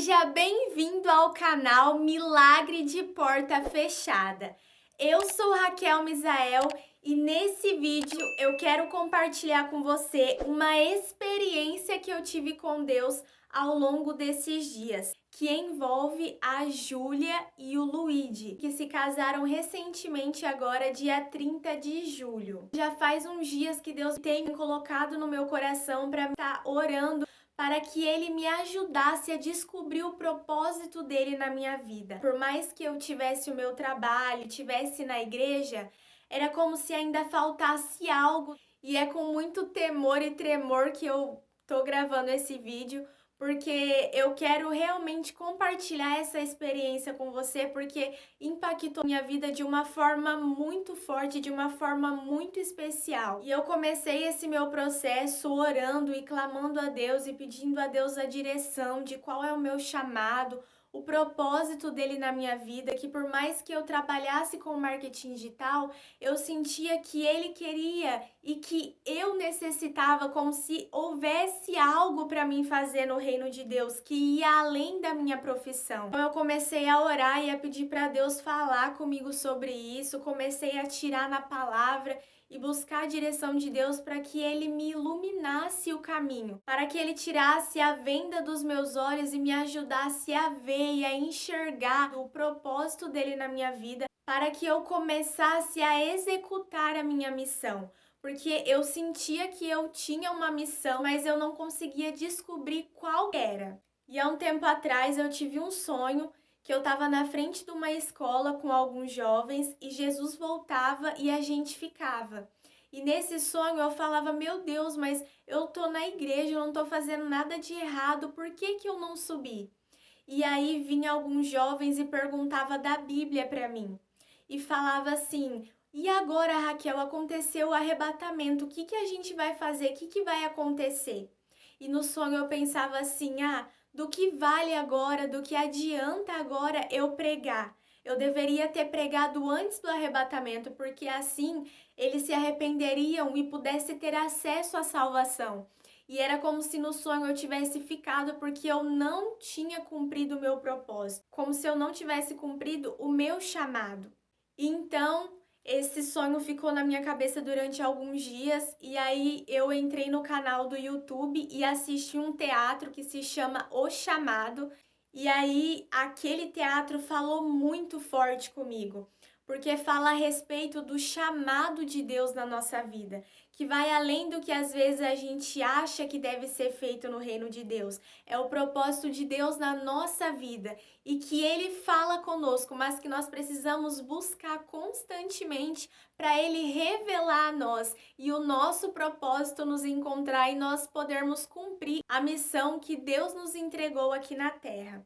Seja bem-vindo ao canal Milagre de Porta Fechada. Eu sou Raquel Misael e nesse vídeo eu quero compartilhar com você uma experiência que eu tive com Deus ao longo desses dias, que envolve a Júlia e o Luigi, que se casaram recentemente agora, dia 30 de julho. Já faz uns dias que Deus tem colocado no meu coração para estar orando para que ele me ajudasse a descobrir o propósito dele na minha vida. Por mais que eu tivesse o meu trabalho, tivesse na igreja, era como se ainda faltasse algo. E é com muito temor e tremor que eu tô gravando esse vídeo, porque eu quero realmente compartilhar essa experiência com você, porque impactou minha vida de uma forma muito forte, de uma forma muito especial. E eu comecei esse meu processo orando e clamando a Deus e pedindo a Deus a direção de qual é o meu chamado, o propósito dele na minha vida, que por mais que eu trabalhasse com marketing digital, eu sentia que ele queria e que eu necessitava, como se houvesse algo para mim fazer no reino de Deus, que ia além da minha profissão. Então eu comecei a orar e a pedir para Deus falar comigo sobre isso, comecei a tirar na palavra e buscar a direção de Deus para que Ele me iluminasse o caminho, para que Ele tirasse a venda dos meus olhos e me ajudasse a ver e a enxergar o propósito dele na minha vida, para que eu começasse a executar a minha missão. Porque eu sentia que eu tinha uma missão, mas eu não conseguia descobrir qual era. E há um tempo atrás eu tive um sonho que eu estava na frente de uma escola com alguns jovens e Jesus voltava e a gente ficava. E nesse sonho eu falava, meu Deus, mas eu tô na igreja, eu não tô fazendo nada de errado, por que que eu não subi? E aí vinha alguns jovens e perguntava da Bíblia para mim. E falava assim, e agora, Raquel, aconteceu o arrebatamento, o que que a gente vai fazer, o que que vai acontecer? E no sonho eu pensava assim, do que vale agora, do que adianta agora eu pregar? Eu deveria ter pregado antes do arrebatamento, porque assim eles se arrependeriam e pudessem ter acesso à salvação. E era como se no sonho eu tivesse ficado porque eu não tinha cumprido o meu propósito, como se eu não tivesse cumprido o meu chamado. Então, esse sonho ficou na minha cabeça durante alguns dias e aí eu entrei no canal do YouTube e assisti um teatro que se chama O Chamado. E aí aquele teatro falou muito forte comigo, porque fala a respeito do chamado de Deus na nossa vida, que vai além do que às vezes a gente acha que deve ser feito no reino de Deus. É o propósito de Deus na nossa vida e que Ele fala conosco, mas que nós precisamos buscar constantemente para Ele revelar a nós e o nosso propósito nos encontrar e nós podermos cumprir a missão que Deus nos entregou aqui na Terra.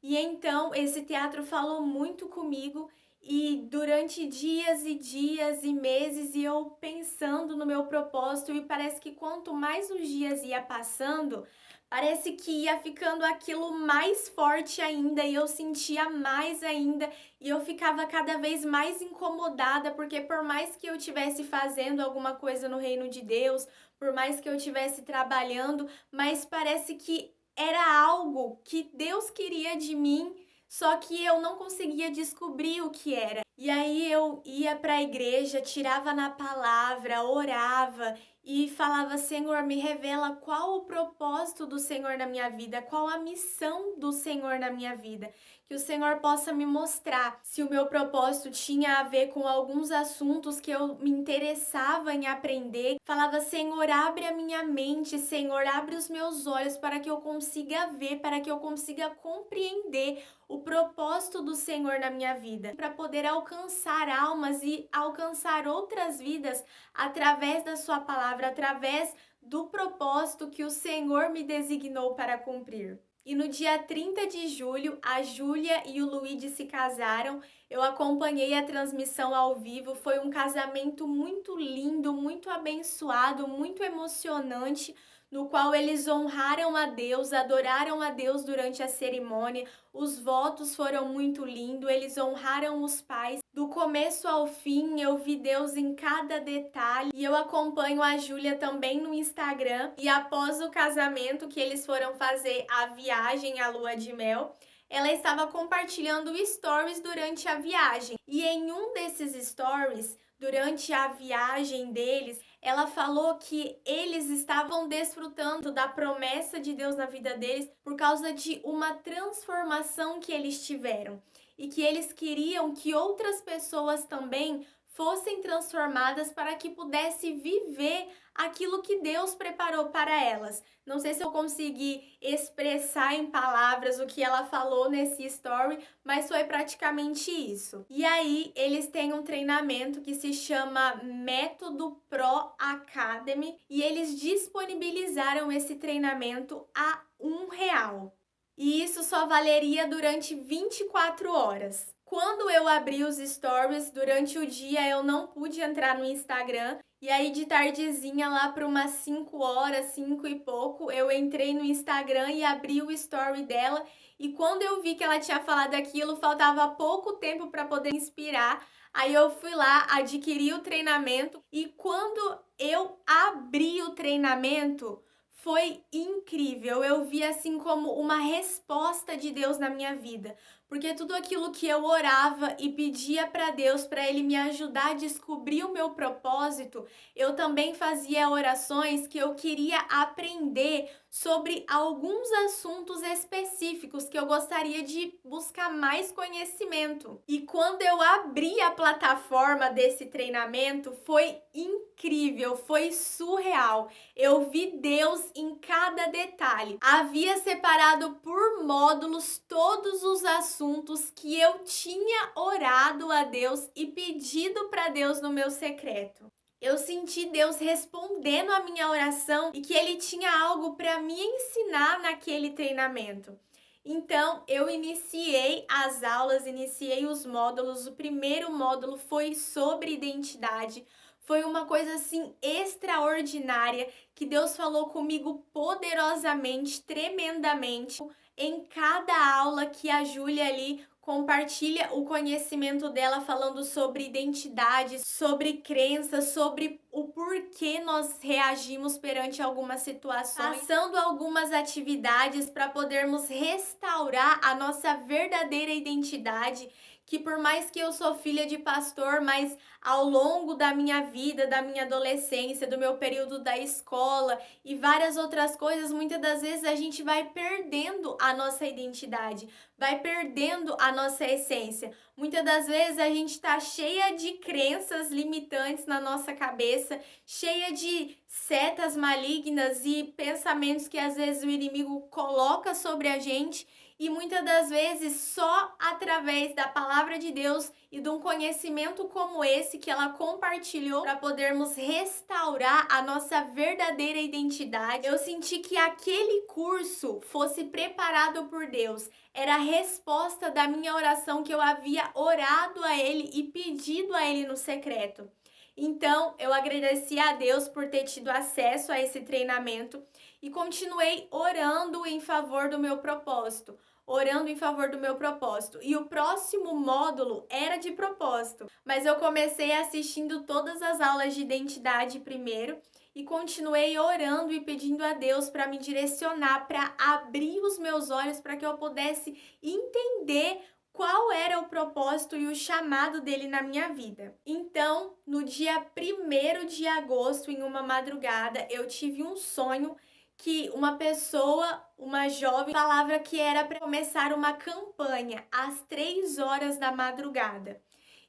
E então esse teatro falou muito comigo e durante dias e dias e meses e eu pensando no meu propósito e parece que quanto mais os dias ia passando, parece que ia ficando aquilo mais forte ainda e eu sentia mais ainda e eu ficava cada vez mais incomodada porque por mais que eu estivesse fazendo alguma coisa no reino de Deus, por mais que eu estivesse trabalhando, mas parece que era algo que Deus queria de mim, só que eu não conseguia descobrir o que era. E aí eu ia para a igreja, tirava na palavra, orava e falava, Senhor, me revela qual o propósito do Senhor na minha vida, qual a missão do Senhor na minha vida. Que o Senhor possa me mostrar se o meu propósito tinha a ver com alguns assuntos que eu me interessava em aprender. Falava, Senhor, abre a minha mente, Senhor, abre os meus olhos para que eu consiga ver, para que eu consiga compreender o propósito do Senhor na minha vida, para poder alcançar almas e alcançar outras vidas através da sua palavra, através do propósito que o Senhor me designou para cumprir. E no dia 30 de julho, a Júlia e o Luigi se casaram. Eu acompanhei a transmissão ao vivo. Foi um casamento muito lindo, muito abençoado, muito emocionante, no qual eles honraram a Deus, adoraram a Deus durante a cerimônia. Os votos foram muito lindos, eles honraram os pais Do começo ao fim, eu vi Deus em cada detalhe e eu acompanho a Júlia também no Instagram. E após o casamento, que eles foram fazer a viagem à lua de mel, ela estava compartilhando stories durante a viagem. E em um desses stories, durante a viagem deles, ela falou que eles estavam desfrutando da promessa de Deus na vida deles por causa de uma transformação que eles tiveram e que eles queriam que outras pessoas também fossem transformadas para que pudesse viver aquilo que Deus preparou para elas. Não sei se eu consegui expressar em palavras o que ela falou nesse story, mas foi praticamente isso. E aí, eles têm um treinamento que se chama Método Pro Academy e eles disponibilizaram esse treinamento a R$ 1. E isso só valeria durante 24 horas. Quando eu abri os stories durante o dia, eu não pude entrar no Instagram. E aí, de tardezinha, lá para umas 5 horas, 5 e pouco, eu entrei no Instagram e abri o story dela. E quando eu vi que ela tinha falado aquilo, faltava pouco tempo para poder inspirar. Aí eu fui lá, adquiri o treinamento. E quando eu abri o treinamento, foi incrível, eu vi assim como uma resposta de Deus na minha vida, porque tudo aquilo que eu orava e pedia para Deus, para Ele me ajudar a descobrir o meu propósito, eu também fazia orações que eu queria aprender sobre alguns assuntos específicos que eu gostaria de buscar mais conhecimento. E quando eu abri a plataforma desse treinamento, foi incrível, foi surreal. Eu vi Deus em cada detalhe. Havia separado por módulos todos os assuntos que eu tinha orado a Deus e pedido para Deus no meu secreto. Eu senti Deus respondendo a minha oração e que Ele tinha algo para me ensinar naquele treinamento. Então, eu iniciei as aulas, iniciei os módulos. O primeiro módulo foi sobre identidade. Foi uma coisa assim extraordinária que Deus falou comigo poderosamente, tremendamente. Em cada aula que a Júlia ali compartilha o conhecimento dela falando sobre identidade, sobre crença, sobre o porquê nós reagimos perante algumas situações, passando algumas atividades para podermos restaurar a nossa verdadeira identidade, que por mais que eu sou filha de pastor, mas ao longo da minha vida, da minha adolescência, do meu período da escola e várias outras coisas, muitas das vezes a gente vai perdendo a nossa identidade, vai perdendo a nossa essência. Muitas das vezes a gente está cheia de crenças limitantes na nossa cabeça, cheia de setas malignas e pensamentos que às vezes o inimigo coloca sobre a gente. E muitas das vezes só através da palavra de Deus e de um conhecimento como esse que ela compartilhou para podermos restaurar a nossa verdadeira identidade, eu senti que aquele curso fosse preparado por Deus. Era a resposta da minha oração que eu havia orado a Ele e pedido a Ele no secreto. Então, eu agradeci a Deus por ter tido acesso a esse treinamento e continuei orando em favor do meu propósito. Orando em favor do meu propósito. E o próximo módulo era de propósito, mas eu comecei assistindo todas as aulas de identidade primeiro e continuei orando e pedindo a Deus para me direcionar, para abrir os meus olhos para que eu pudesse entender qual era o propósito e o chamado dele na minha vida. Então, no dia 1º de agosto, em uma madrugada, eu tive um sonho que uma pessoa, uma jovem, falava que era para começar uma campanha às 3 horas da madrugada.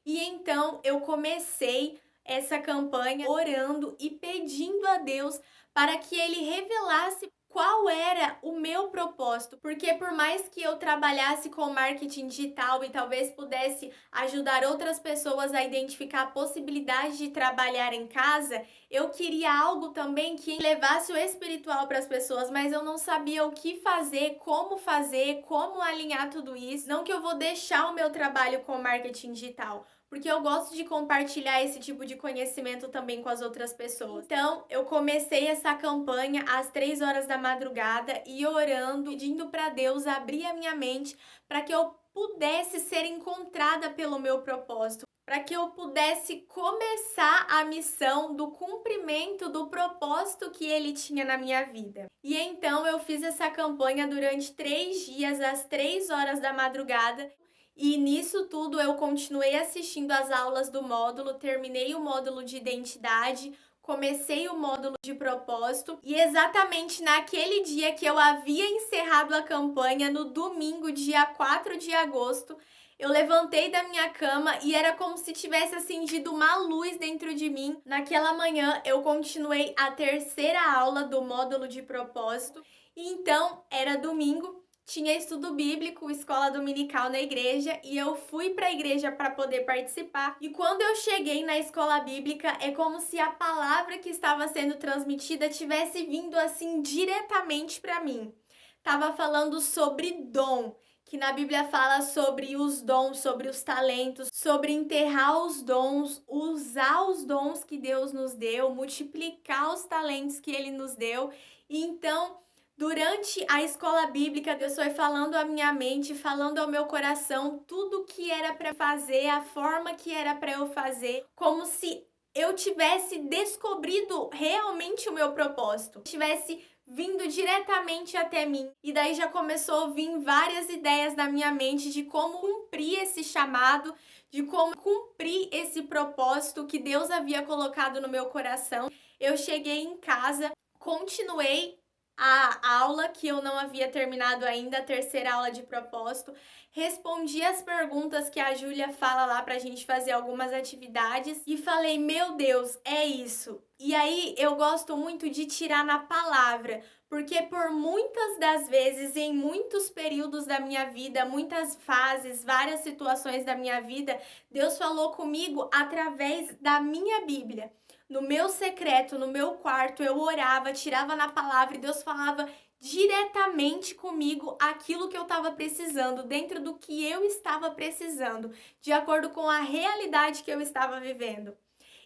E então eu comecei essa campanha orando e pedindo a Deus para que Ele revelasse qual era o meu propósito, porque por mais que eu trabalhasse com marketing digital e talvez pudesse ajudar outras pessoas a identificar a possibilidade de trabalhar em casa, eu queria algo também que levasse o espiritual para as pessoas, mas eu não sabia o que fazer, como alinhar tudo isso. Não que eu vou deixar o meu trabalho com marketing digital, porque eu gosto de compartilhar esse tipo de conhecimento também com as outras pessoas. Então, eu comecei essa campanha às 3 horas da madrugada e orando, pedindo para Deus abrir a minha mente para que eu pudesse ser encontrada pelo meu propósito, para que eu pudesse começar a missão do cumprimento do propósito que ele tinha na minha vida. E então eu fiz essa campanha durante 3 dias, às 3 horas da madrugada. E nisso tudo eu continuei assistindo às aulas do módulo, terminei o módulo de identidade, comecei o módulo de propósito e exatamente naquele dia que eu havia encerrado a campanha, no domingo, dia 4 de agosto, eu levantei da minha cama e era como se tivesse acendido uma luz dentro de mim. Naquela manhã eu continuei a terceira aula do módulo de propósito e então era domingo. Tinha estudo bíblico, escola dominical na igreja, e eu fui para a igreja para poder participar. E quando eu cheguei na escola bíblica, é como se a palavra que estava sendo transmitida tivesse vindo assim diretamente para mim. Tava falando sobre dom, que na Bíblia fala sobre os dons, sobre os talentos, sobre enterrar os dons, usar os dons que Deus nos deu, multiplicar os talentos que ele nos deu. E então, durante a escola bíblica, Deus foi falando à minha mente, falando ao meu coração tudo o que era para fazer, a forma que era para eu fazer, como se eu tivesse descobrido realmente o meu propósito, tivesse vindo diretamente até mim. E daí já começou a vir várias ideias na minha mente de como cumprir esse chamado, de como cumprir esse propósito que Deus havia colocado no meu coração. Eu cheguei em casa, continuei a aula que eu não havia terminado ainda, a terceira aula de propósito. Respondi as perguntas que a Júlia fala lá pra gente fazer algumas atividades e falei, meu Deus, é isso. E aí eu gosto muito de tirar na palavra, porque por muitas das vezes, em muitos períodos da minha vida, muitas fases, várias situações da minha vida, Deus falou comigo através da minha Bíblia. No meu secreto, no meu quarto, eu orava, tirava na palavra e Deus falava diretamente comigo aquilo que eu estava precisando, dentro do que eu estava precisando, de acordo com a realidade que eu estava vivendo.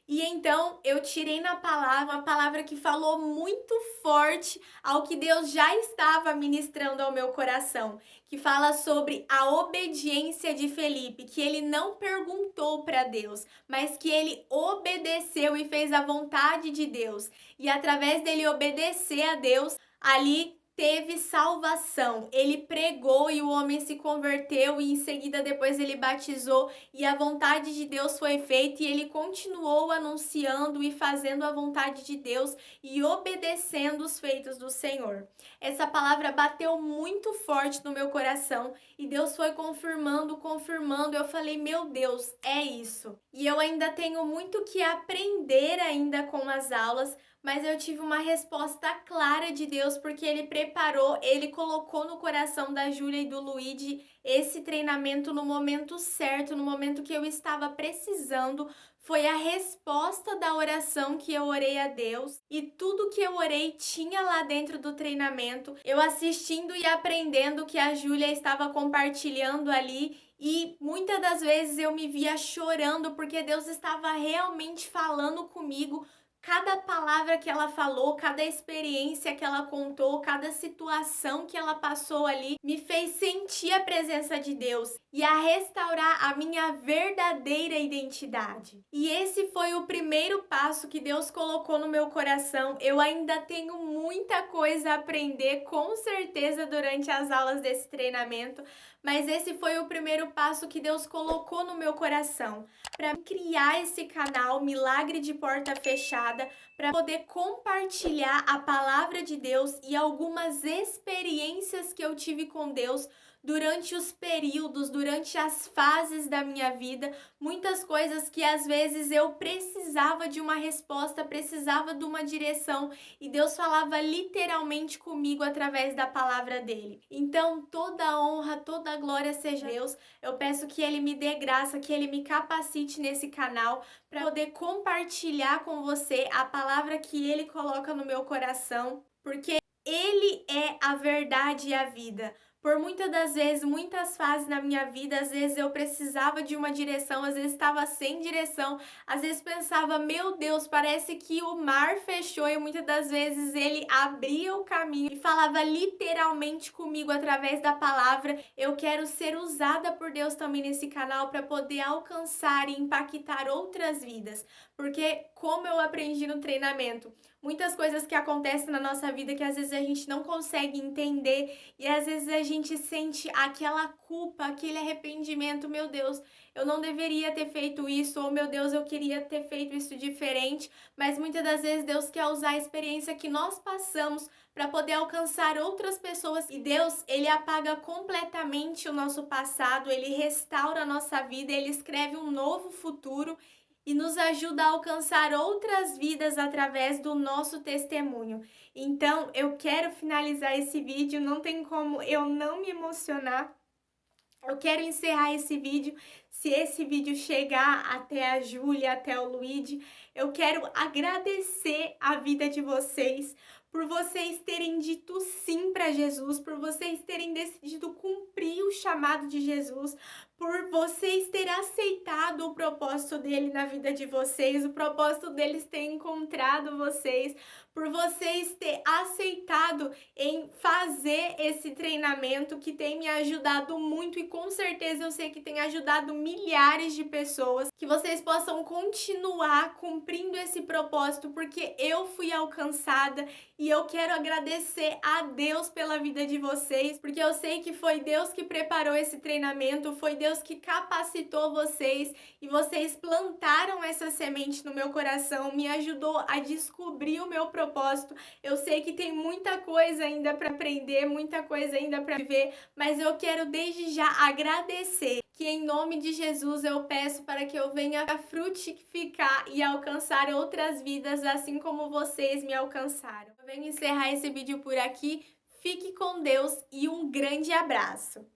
E então eu tirei na palavra, uma palavra que falou muito forte ao que Deus já estava ministrando ao meu coração, que fala sobre a obediência de Felipe, que ele não perguntou para Deus, mas que ele obedeceu e fez a vontade de Deus. E através dele obedecer a Deus, ali teve salvação. Ele pregou e o homem se converteu e em seguida depois ele batizou e a vontade de Deus foi feita e ele continuou anunciando e fazendo a vontade de Deus e obedecendo os feitos do Senhor. Essa palavra bateu muito forte no meu coração e Deus foi confirmando, confirmando. Eu falei, meu Deus, é isso. E eu ainda tenho muito que aprender ainda com as aulas, mas eu tive uma resposta clara de Deus, porque Ele preparou, Ele colocou no coração da Júlia e do Luigi esse treinamento no momento certo, no momento que eu estava precisando. Foi a resposta da oração que eu orei a Deus e tudo que eu orei tinha lá dentro do treinamento. Eu assistindo e aprendendo o que a Júlia estava compartilhando ali e muitas das vezes eu me via chorando porque Deus estava realmente falando comigo. Cada palavra que ela falou, cada experiência que ela contou, cada situação que ela passou ali, me fez sentir a presença de Deus e a restaurar a minha verdadeira identidade. E esse foi o primeiro passo que Deus colocou no meu coração. Eu ainda tenho muita coisa a aprender, com certeza, durante as aulas desse treinamento, mas esse foi o primeiro passo que Deus colocou no meu coração para criar esse canal Milagre de Porta Fechada, para poder compartilhar a palavra de Deus e algumas experiências que eu tive com Deus durante os períodos, durante as fases da minha vida, muitas coisas que às vezes eu precisava de uma resposta, precisava de uma direção e Deus falava literalmente comigo através da palavra dele. Então, toda a honra, toda a glória seja a Deus. Eu peço que ele me dê graça, que ele me capacite nesse canal para poder compartilhar com você a palavra que ele coloca no meu coração, porque ele é a verdade e a vida. Por muitas das vezes, muitas fases na minha vida, às vezes eu precisava de uma direção, às vezes estava sem direção, às vezes pensava, meu Deus, parece que o mar fechou e muitas das vezes ele abria o caminho e falava literalmente comigo através da palavra. Eu quero ser usada por Deus também nesse canal para poder alcançar e impactar outras vidas, porque como eu aprendi no treinamento, muitas coisas que acontecem na nossa vida que às vezes a gente não consegue entender e às vezes a gente sente aquela culpa, aquele arrependimento, meu Deus, eu não deveria ter feito isso, ou meu Deus, eu queria ter feito isso diferente, mas muitas das vezes Deus quer usar a experiência que nós passamos para poder alcançar outras pessoas. E Deus, ele apaga completamente o nosso passado, ele restaura a nossa vida, ele escreve um novo futuro e nos ajuda a alcançar outras vidas através do nosso testemunho. Então, eu quero finalizar esse vídeo, não tem como eu não me emocionar. Eu quero encerrar esse vídeo. Se esse vídeo chegar até a Júlia, até o Luigi, eu quero agradecer a vida de vocês, por vocês terem dito sim para Jesus, por vocês terem decidido cumprir o chamado de Jesus, por vocês terem aceitado o propósito dele na vida de vocês, o propósito deles ter encontrado vocês, por vocês ter aceitado em fazer esse treinamento que tem me ajudado muito e com certeza eu sei que tem ajudado milhares de pessoas, que vocês possam continuar cumprindo esse propósito, porque eu fui alcançada e eu quero agradecer a Deus pela vida de vocês, porque eu sei que foi Deus que preparou esse treinamento, foi Deus que capacitou vocês e vocês plantaram essa semente no meu coração, me ajudou a descobrir o meu propósito. Eu sei que tem muita coisa ainda para aprender, muita coisa ainda para viver, mas eu quero desde já agradecer que em nome de Jesus eu peço para que eu venha a frutificar e alcançar outras vidas assim como vocês me alcançaram. Eu venho encerrar esse vídeo por aqui. Fique com Deus e um grande abraço!